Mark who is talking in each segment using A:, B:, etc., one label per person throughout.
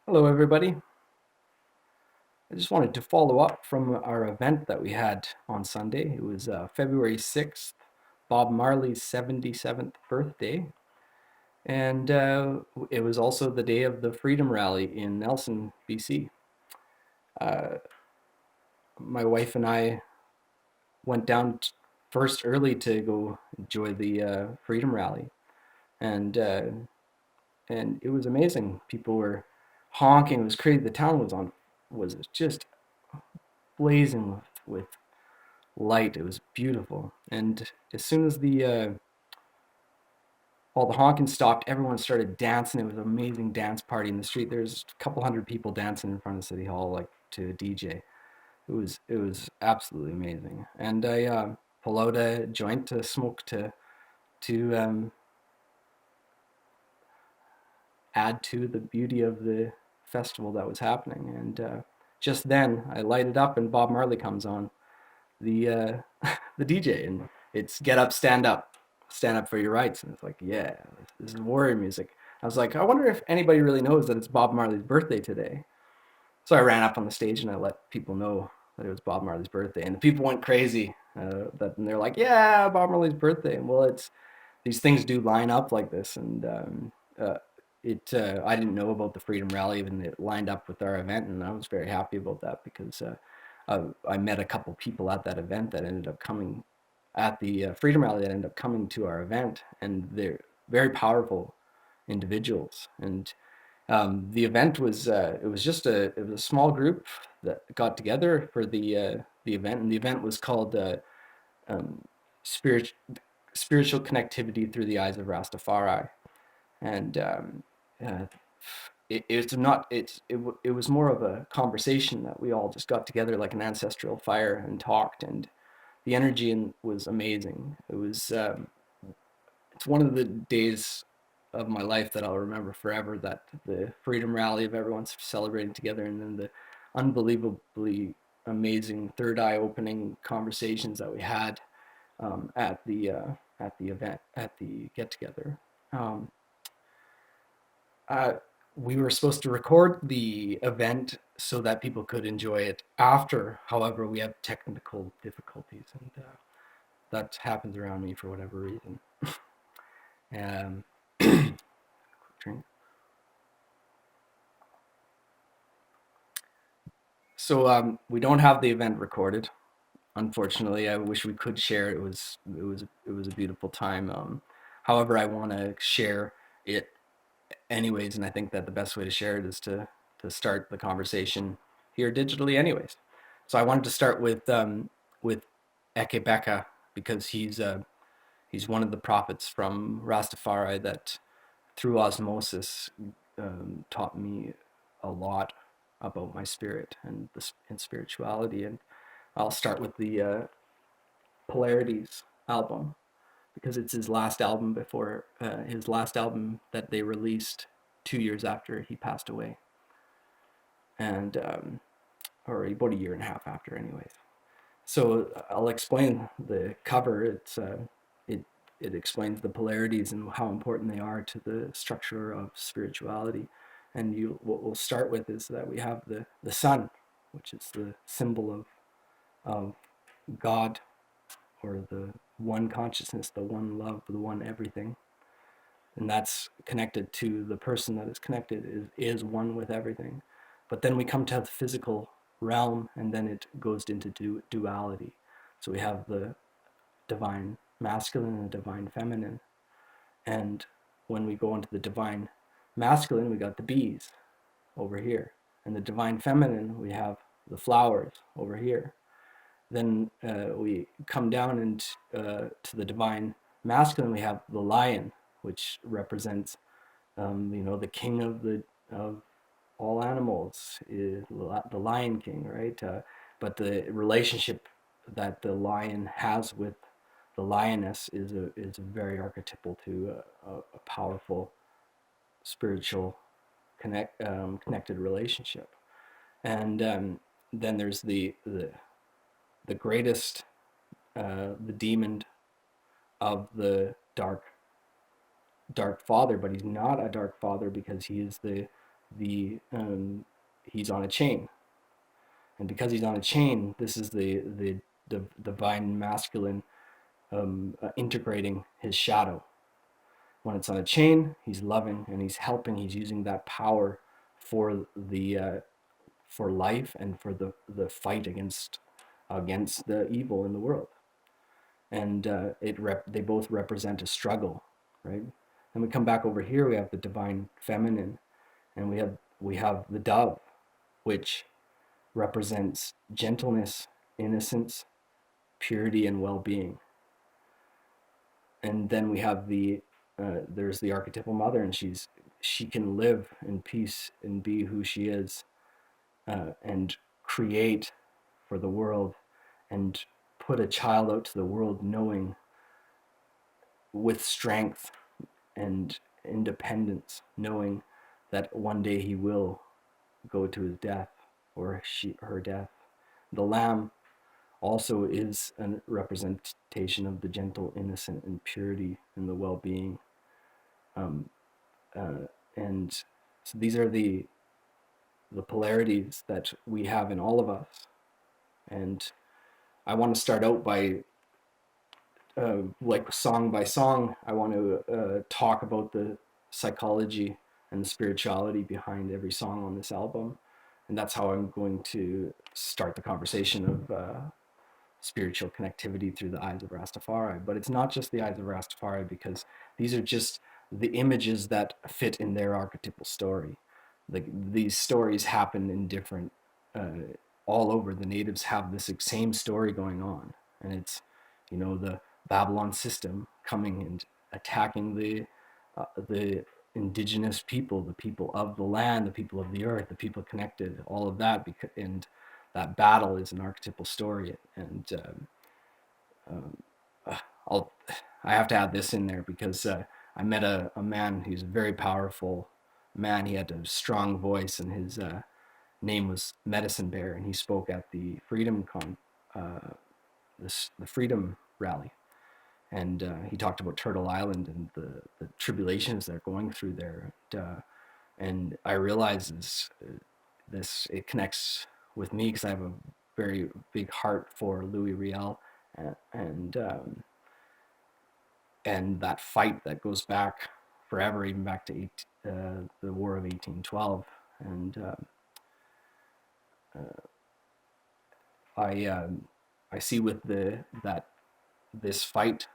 A: Hello, everybody. I just wanted to follow up from our event that we had on Sunday. It was February 6th, Bob Marley's 77th birthday, and it was also the day of the Freedom Rally in Nelson, BC. Uh, my wife and I went down first early to go enjoy the Freedom Rally, and uh, and it was amazing. People were honking. It was crazy. The town was just blazing with light. It was beautiful. And as soon as the all the honking stopped, everyone started dancing. It was an amazing dance party in the street. There's a couple hundred people dancing in front of City Hall, like to a DJ. It was absolutely amazing. And I pulled out a joint to smoke to add to the beauty of the festival that was happening. And just then, I light it up, and Bob Marley comes on the the DJ, and it's get up, stand up for your rights. And it's like, yeah, this is warrior music. I was like, I wonder if anybody really knows that it's Bob Marley's birthday today. So I ran up on the stage and I let people know that it was Bob Marley's birthday, and the people went crazy. And they're like, yeah, Bob Marley's birthday. And well, it's these things do line up like this, and it I didn't know about the Freedom Rally, and it lined up with our event, and I was very happy about that because I met a couple people at that event that ended up coming at the Freedom Rally that ended up coming to our event, and they're very powerful individuals. And the event was it was a small group that got together for the event, and the event was called um, spirit spiritual connectivity through the eyes of Rastafari. And uh, it's not it was more of a conversation that we all just got together like an ancestral fire and talked, and the energy was amazing. It's one of the days of my life that I'll remember forever, that the freedom rally of everyone celebrating together, and then the unbelievably amazing third eye opening conversations that we had at the event, at the get together. Um, uh, we were supposed to record the event so that people could enjoy it after. However, we have technical difficulties, and that happens around me for whatever reason. Um, so we don't have the event recorded. Unfortunately, I wish we could share. It was a beautiful time. However, I want to share it anyways, and I think that the best way to share it is to start the conversation here digitally, anyways. So I wanted to start with Akae Beka, because he's one of the prophets from Rastafari that through osmosis taught me a lot about my spirit and spirituality. And I'll start with the Polarities album, because it's his last album before his last album that they released 2 years after he passed away, and or about a year and a half after, anyways. So I'll explain the cover. It it explains the polarities and how important they are to the structure of spirituality. And what we'll start with is that we have the sun, which is the symbol of God, or the one consciousness, the one love, the one everything. And that's connected to the person that is connected is one with everything. But then we come to the physical realm, and then it goes into duality. So we have the divine masculine and the divine feminine. And when we go into the divine masculine, we got the bees over here. And the divine feminine, we have the flowers over here. Then we come down into to the divine masculine. We have the lion, which represents, the king of all animals, is the Lion King, right? But the relationship that the lion has with the lioness is very archetypal to a powerful spiritual connected relationship. And then there's the greatest, the demon of the dark father, but he's not a dark father because he is he's on a chain, and because he's on a chain, this is the divine masculine integrating his shadow. When it's on a chain, he's loving and he's helping. He's using that power for for life and for the fight against the evil in the world. And they both represent a struggle, right? And we come back over here. We have the divine feminine, and we have the dove, which represents gentleness, innocence, purity, and well-being. And then we have there's the archetypal mother, and she can live in peace and be who she is, and create for the world, and put a child out to the world knowing with strength and independence, knowing that one day he will go to his death, or her death. The lamb also is a representation of the gentle, innocent, and purity and the well-being. And so these are the polarities that we have in all of us. And I want to start out by, like song by song, I want to talk about the psychology and the spirituality behind every song on this album. And that's how I'm going to start the conversation of spiritual connectivity through the eyes of Rastafari. But it's not just the eyes of Rastafari, because these are just the images that fit in their archetypal story. Like, these stories happen in different, all over. The natives have this same story going on, and it's, the Babylon system coming and attacking the indigenous people, the people of the land, the people of the earth, the people connected, all of that, and that battle is an archetypal story. And I have to add this in there because I met a man who's a very powerful man. He had a strong voice, and his name was Medicine Bear, and he spoke at the the Freedom Rally. And he talked about Turtle Island and the tribulations they're going through there. And I realized it connects with me because I have a very big heart for Louis Riel, and that fight that goes back forever, even back to the War of 1812. And I see with this fight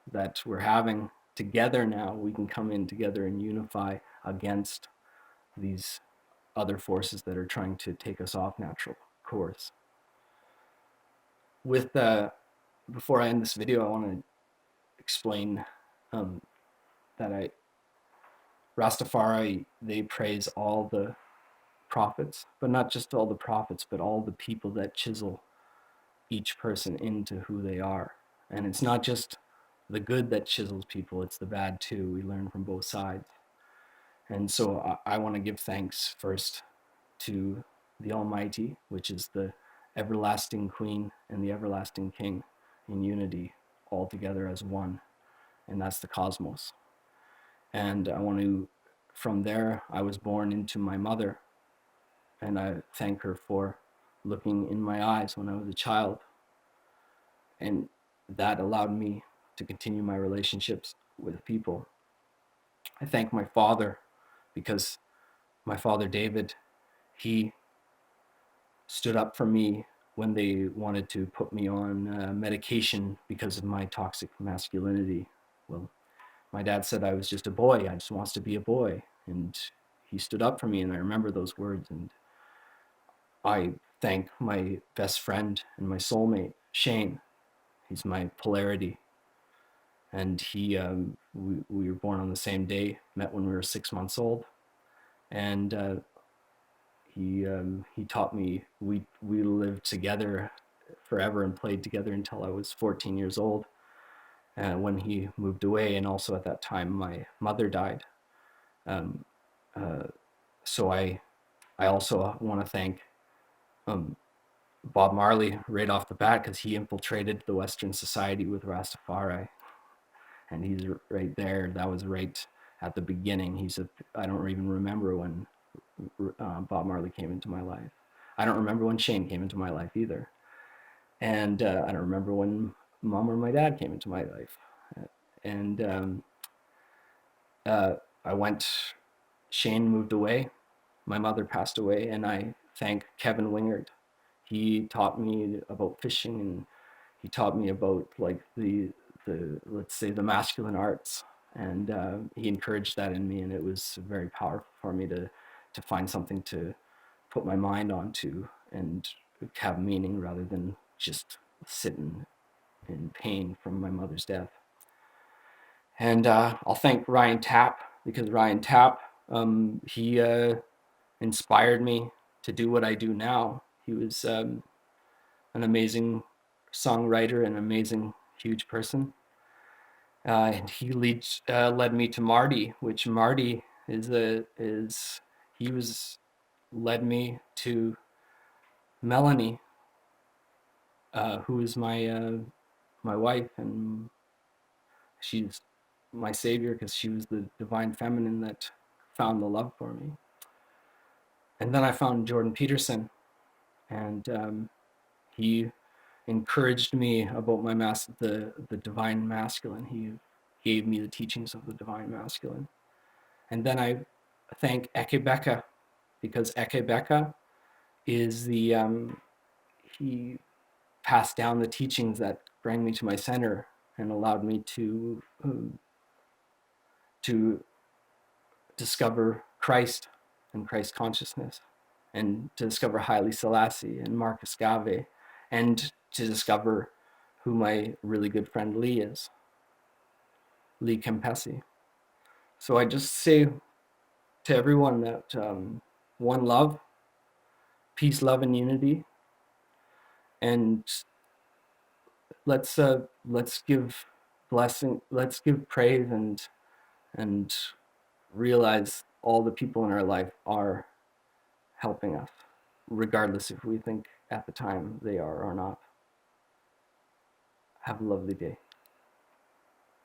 A: that we're having together now, we can come in together and unify against these other forces that are trying to take us off natural course. Before I end this video, I want to explain that Rastafari, they praise all the prophets, but not just all the prophets, but all the people that chisel each person into who they are. And it's not just the good that chisels people, it's the bad too. We learn from both sides. And so I want to give thanks first to the Almighty, which is the everlasting Queen and the everlasting King in unity, all together as one. And that's the cosmos. And from there, I was born into my mother, and I thank her for looking in my eyes when I was a child. And that allowed me to continue my relationships with people. I thank my father, because my father, David, he stood up for me when they wanted to put me on medication because of my toxic masculinity. Well, my dad said I was just a boy. I just wants to be a boy. And he stood up for me, and I remember those words. And I thank my best friend and my soulmate, Shane. He's my polarity. And we were born on the same day, met when we were 6 months old. And he taught me, we lived together forever and played together until I was 14 years old, when he moved away. And also at that time, my mother died. So I also want to thank Bob Marley right off the bat, because he infiltrated the Western society with Rastafari. And he's right there. That was right at the beginning. I don't even remember when Bob Marley came into my life. I don't remember when Shane came into my life either. And I don't remember when mom or my dad came into my life. And I went, Shane moved away, my mother passed away, and I thank Kevin Wingard. He taught me about fishing, and he taught me about like the let's say the masculine arts, and he encouraged that in me, and it was very powerful for me to find something to put my mind onto and have meaning rather than just sitting in pain from my mother's death. And I'll thank Ryan Tapp, because Ryan Tapp, he inspired me to do what I do now. He was an amazing songwriter, an amazing, huge person. And he led me to Marty, which Marty he was led me to Melanie, who is my wife, and she's my savior because she was the divine feminine that found the love for me. And then I found Jordan Peterson, and he encouraged me about the divine masculine. He gave me the teachings of the divine masculine. And then I thank Akae Beka, because Akae Beka is he passed down the teachings that bring me to my center and allowed me to discover Christ and Christ consciousness, and to discover Haile Selassie and Marcus Garvey, and to discover who my really good friend Lee is, Lee Kempesi. So I just say to everyone that one love, peace, love, and unity, and let's give blessing, let's give praise, and realize all the people in our life are helping us, regardless if we think at the time they are or not. Have a lovely day.